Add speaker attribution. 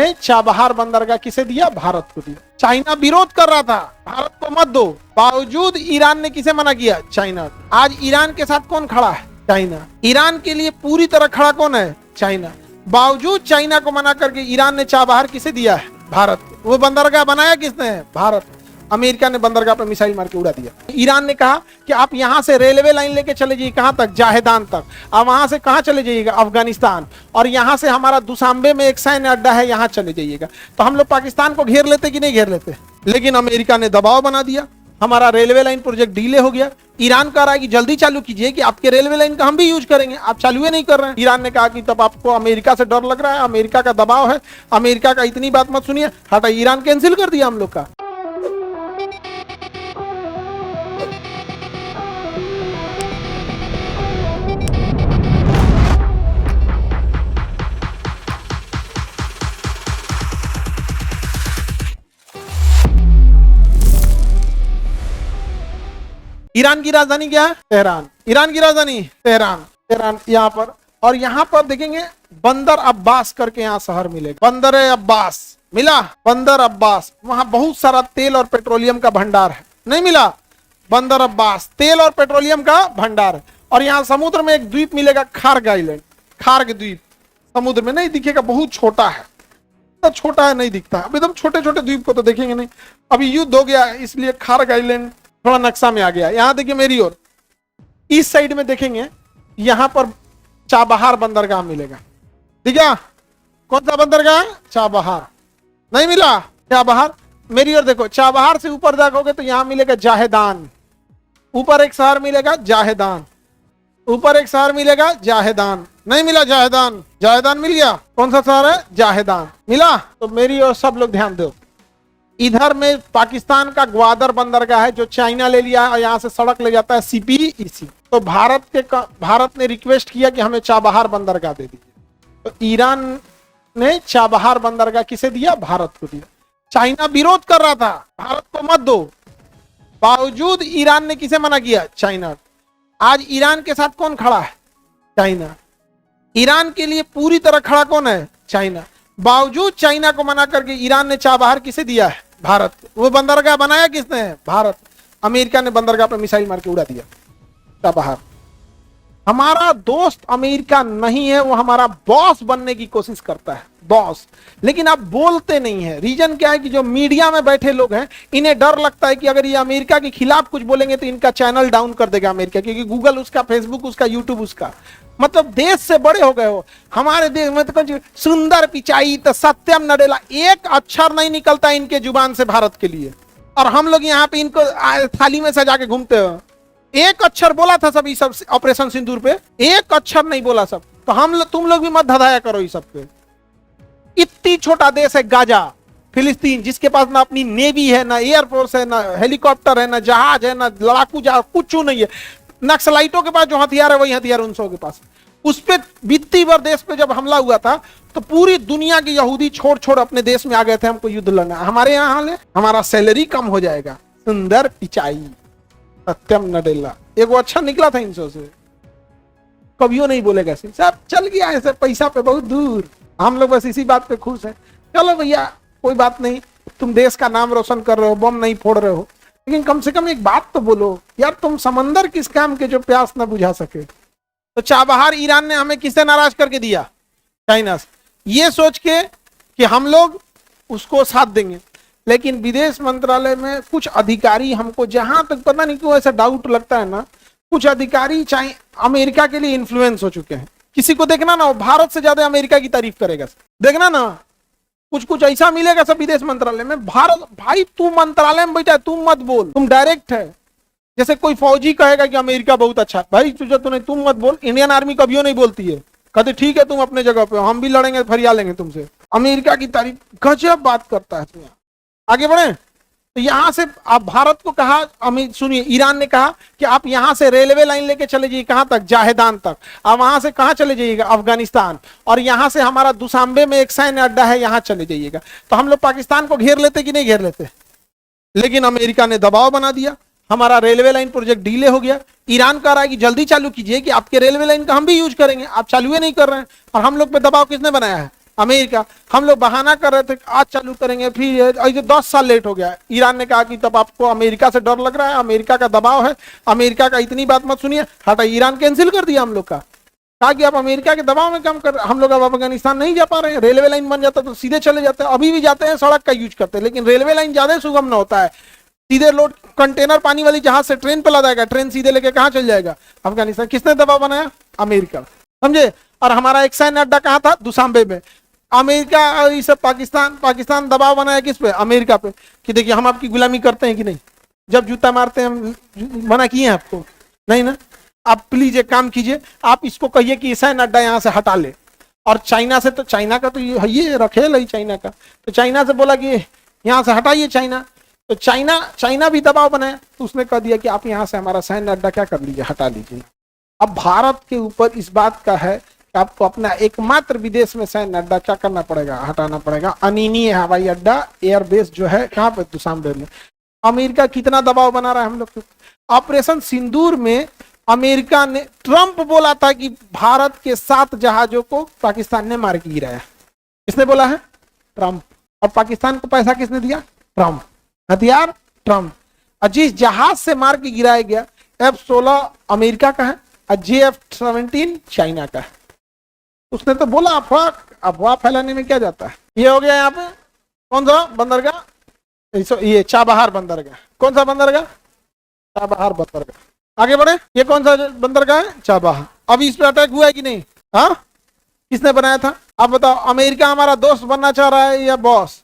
Speaker 1: ने चाबहार बंदरगाह किसे दिया? भारत को दिया। चाइना विरोध कर रहा था, भारत को मत दो, बावजूद ईरान ने किसे मना किया? चाइना। आज ईरान के साथ कौन खड़ा है? चाइना। ईरान के लिए पूरी तरह खड़ा कौन है? चाइना। बावजूद चाइना को मना करके ईरान ने चाबहार किसे दिया है? भारत को। वो बंदरगाह बनाया किसने है? भारत। अमेरिका ने बंदरगाह पर मिसाइल मार के उड़ा दिया। ईरान ने कहा कि आप यहां से रेलवे लाइन लेके चले जाइए, कहां तक? जाहेदान तक। आप वहां से कहां चले जाइएगा? अफगानिस्तान। और यहां से हमारा दुशांबे में एक सैन्य अड्डा है, यहां चले जाइएगा। तो हम लोग पाकिस्तान को घेर लेते कि नहीं घेर लेते? लेकिन अमेरिका ने दबाव बना दिया, हमारा रेलवे लाइन प्रोजेक्ट डिले हो गया। ईरान कह रहा है कि जल्दी चालू कीजिए कि आपके रेलवे लाइन का हम भी यूज करेंगे, आप चालू ही नहीं कर रहे हैं। ईरान ने कहा कि तब आपको अमेरिका से डर लग रहा है, अमेरिका का दबाव है, अमेरिका का इतनी बात मत सुनिए, हटा। ईरान कैंसिल कर दिया हम लोग का। ईरान की राजधानी क्या है? तेहरान। ईरान की राजधानी तेहरान। तेहरान यहाँ पर, और यहाँ पर देखेंगे बंदर अब्बास करके यहाँ शहर मिलेगा। बंदर अब्बास मिला? बंदर अब्बास, वहां बहुत सारा तेल और पेट्रोलियम का भंडार है। नहीं मिला? बंदर अब्बास तेल और पेट्रोलियम का भंडार है। और यहाँ समुद्र में एक द्वीप मिलेगा, खार्ग आइलैंड। खार्ग द्वीप समुद्र में नहीं दिखेगा, बहुत छोटा है, तो छोटा है, नहीं दिखता। अब एकदम छोटे छोटे द्वीप को तो देखेंगे नहीं। अभी युद्ध हो गया इसलिए खार्ग आइलैंड थोड़ा नक्शा में आ गया। यहां देखिए मेरी ओर, इस साइड में देखेंगे, यहां पर चाबहार बंदरगाह मिलेगा। ठीक है? कौन सा बंदरगाह? चाबहार। नहीं मिला? चाबहार मेरी ओर देखो, चाबहार से ऊपर देखोगे तो यहां मिलेगा जाहेदान। ऊपर एक शहर मिलेगा जाहेदान, ऊपर एक शहर मिलेगा जाहेदान। नहीं मिला? जाहेदान। जाहेदान मिल गया? कौन सा शहर है? जाहेदान। मिला? तो मेरी ओर सब लोग ध्यान दो। इधर में पाकिस्तान का ग्वादर बंदरगाह है जो चाइना ले लिया है, और यहां से सड़क ले जाता है CPEC। तो भारत ने रिक्वेस्ट किया कि हमें चाबहार बंदरगाह दे दीजिए। तो ईरान ने चाबहार बंदरगाह किसे दिया? भारत को दिया। चाइना विरोध कर रहा था, भारत को मत दो, बावजूद ईरान ने किसे मना किया? चाइना। आज ईरान के साथ कौन खड़ा है? चाइना। ईरान के लिए पूरी तरह खड़ा कौन है? चाइना। बावजूद चाइना को मना करके ईरान ने चाबहार किसे दिया है? भारत। वो बंदरगाह बनाया किसने है? भारत। अमेरिका ने बंदरगाह पर मिसाइल मार के उड़ा दिया चाबहार। हमारा दोस्त अमेरिका नहीं है, वो हमारा बॉस बनने की कोशिश करता है, बॉस। लेकिन आप बोलते नहीं है। रीजन क्या है कि जो मीडिया में बैठे लोग हैं, इन्हें डर लगता है कि अगर ये अमेरिका के खिलाफ कुछ बोलेंगे तो इनका चैनल डाउन कर देगा अमेरिका, क्योंकि गूगल उसका, फेसबुक उसका, यूट्यूब उसका। मतलब देश से बड़े हो गए हो। हमारे देश में तो कुछ सुंदर पिचाई तो सत्यम नडेला, एक अक्षर नहीं निकलता इनके जुबान से भारत के लिए, और हम लोग यहाँ पे इनको थाली में सजा के घूमते हो। एक अक्षर बोला था सब, सब ऑपरेशन सिंदूर पे एक अक्षर नहीं बोला सब। तो तुम लोग भी मत धधाया करो इस सब पे। इतनी छोटा देश है गाजा, फिलिस्तीन, जिसके पास ना अपनी नेवी है, ना एयरफोर्स है, ना हेलीकॉप्टर है, ना जहाज है, ना लड़ाकू जहाज, कुछ नहीं है। नक्सलाइटों के पास जो हथियार है वही हथियार उन के पास। उस पे बीती बार देश पे जब हमला हुआ था तो पूरी दुनिया के यहूदी छोड़ छोड़ अपने देश में आ गए थे हमको युद्ध लड़ना। हमारे यहाँ हाल है, हमारा सैलरी कम हो जाएगा। सुंदर पिचाई, सत्यम नडेला, एक वो अच्छा निकला था इनसे से, कभियो नहीं बोलेगा सब चल गया ऐसे पैसा पे बहुत दूर। हम लोग बस इसी बात पे खुश हैं। चलो भैया कोई बात नहीं, तुम देश का नाम रोशन कर रहे हो, बम नहीं फोड़ रहे हो, लेकिन कम से कम एक बात तो बोलो यार, तुम समंदर किस काम के जो प्यास ना बुझा सके। तो चाबहार ईरान ने हमें किससे नाराज करके दिया? चाइना से, ये सोच के कि हम लोग उसको साथ देंगे। लेकिन विदेश मंत्रालय में कुछ अधिकारी, हमको जहां तक पता नहीं क्यों ऐसा डाउट लगता है ना, कुछ अधिकारी चाहे अमेरिका के लिए इन्फ्लुएंस हो चुके हैं। किसी को देखना ना, वो भारत से ज्यादा अमेरिका की तारीफ करेगा। देखना ना, कुछ कुछ ऐसा मिलेगा सब विदेश मंत्रालय में। भारत भाई तू मंत्रालय में बैठा है, तू मत बोल, तुम डायरेक्ट है। जैसे कोई फौजी कहेगा कि अमेरिका बहुत अच्छा है, भाई तुम मत बोल। इंडियन आर्मी कभी नहीं बोलती है, कहते ठीक है तुम अपने जगह पे, हम भी लड़ेंगे, फरिया लेंगे तुमसे। अमेरिका की तारीफ, गजब बात करता है। आगे बढ़े तो यहां से आप भारत को कहा, सुनिए, ईरान ने कहा कि आप यहां से रेलवे लाइन लेके चले जाइए, कहां तक? जाहेदान तक। आप वहां से कहां चले जाइएगा? अफगानिस्तान। और यहां से हमारा दुशांबे में एक सैन्य अड्डा है, यहां चले जाइएगा। तो हम लोग पाकिस्तान को घेर लेते कि नहीं घेर लेते? लेकिन अमेरिका ने दबाव बना दिया, हमारा रेलवे लाइन प्रोजेक्ट डिले हो गया। ईरान कह रहा है कि जल्दी चालू कीजिए कि आपके रेलवे लाइन का हम भी यूज करेंगे, आप चालू ही नहीं कर रहे हैं। और हम लोग पे दबाव किसने बनाया है? अमेरिका। हम लोग बहाना कर रहे थे आज चालू करेंगे, फिर ऐसे 10 साल लेट हो गया। ईरान ने कहा कि तब आपको अमेरिका से डर लग रहा है, अमेरिका का दबाव है, अमेरिका का इतनी बात मत सुनिए, हटा, ईरान कैंसिल कर दिया हम लोग का। कहा कि आप अमेरिका के दबाव में काम कर, हम लोग अब अफगानिस्तान नहीं जा पा रहे हैं। रेलवे लाइन बन जाता तो सीधे चले जाते हैं, अभी भी जाते हैं, सड़क का यूज करते हैं, लेकिन रेलवे लाइन ज्यादा सुगम न होता है। सीधे लोड कंटेनर पानी वाली जहाज से ट्रेन पे लादाएगा, ट्रेन सीधे लेके कहाँ चल जाएगा? अफगानिस्तान। किसने दबाव बनाया? अमेरिका, समझे। और हमारा एक सैन्य अड्डा कहाँ था? दुशांबे में। अमेरिका और इस पाकिस्तान दबाव बनाया किस पे? अमेरिका पे, कि देखिए हम आपकी गुलामी करते हैं कि नहीं। जब जूता मारते हैं हम, मना किए हैं आपको? नहीं ना। आप प्लीज एक काम कीजिए, आप इसको कहिए कि सैन्य अड्डा यहाँ से हटा ले। और चाइना से, तो चाइना का तो ये रखेल ही चाइना का, तो चाइना से बोला कि यहाँ से हटाइए चाइना। तो चाइना भी दबाव बनाया, तो उसने कह दिया कि आप यहाँ से हमारा सैन्य अड्डा क्या कर लीजिए, हटा लीजिए। अब भारत के ऊपर इस बात का है कि आपको अपना एकमात्र विदेश में सैन्य अड्डा क्या करना पड़ेगा? हटाना पड़ेगा। अनिनी हवाई अड्डा, एयरबेस जो है कहाँ पे? दुशांबे में। अमेरिका कितना दबाव बना रहा है हम लोग के। ऑपरेशन सिंदूर में अमेरिका ने, ट्रंप बोला था कि भारत के 7 जहाजों को पाकिस्तान ने मार के गिराया। किसने बोला है? ट्रंप। और पाकिस्तान को पैसा किसने दिया? ट्रंप। हथियार ट्रंप। और जिस जहाज से मार के गिराया गया, F-16 अमेरिका का है और JF-17 चाइना का है। उसने तो बोला, अफवाह फैलाने में क्या जाता है। ये हो गया यहाँ पे कौन सा बंदरगाह? ये चाबहार बंदरगाह। कौन सा बंदरगाह? चाबहार बंदरगाह। आगे बढ़े, ये कौन सा बंदरगाह है? चाबहार। अब इस पे अटैक हुआ है कि नहीं? हाँ, किसने बनाया था? आप बताओ। अमेरिका हमारा दोस्त बनना चाह रहा है या बॉस?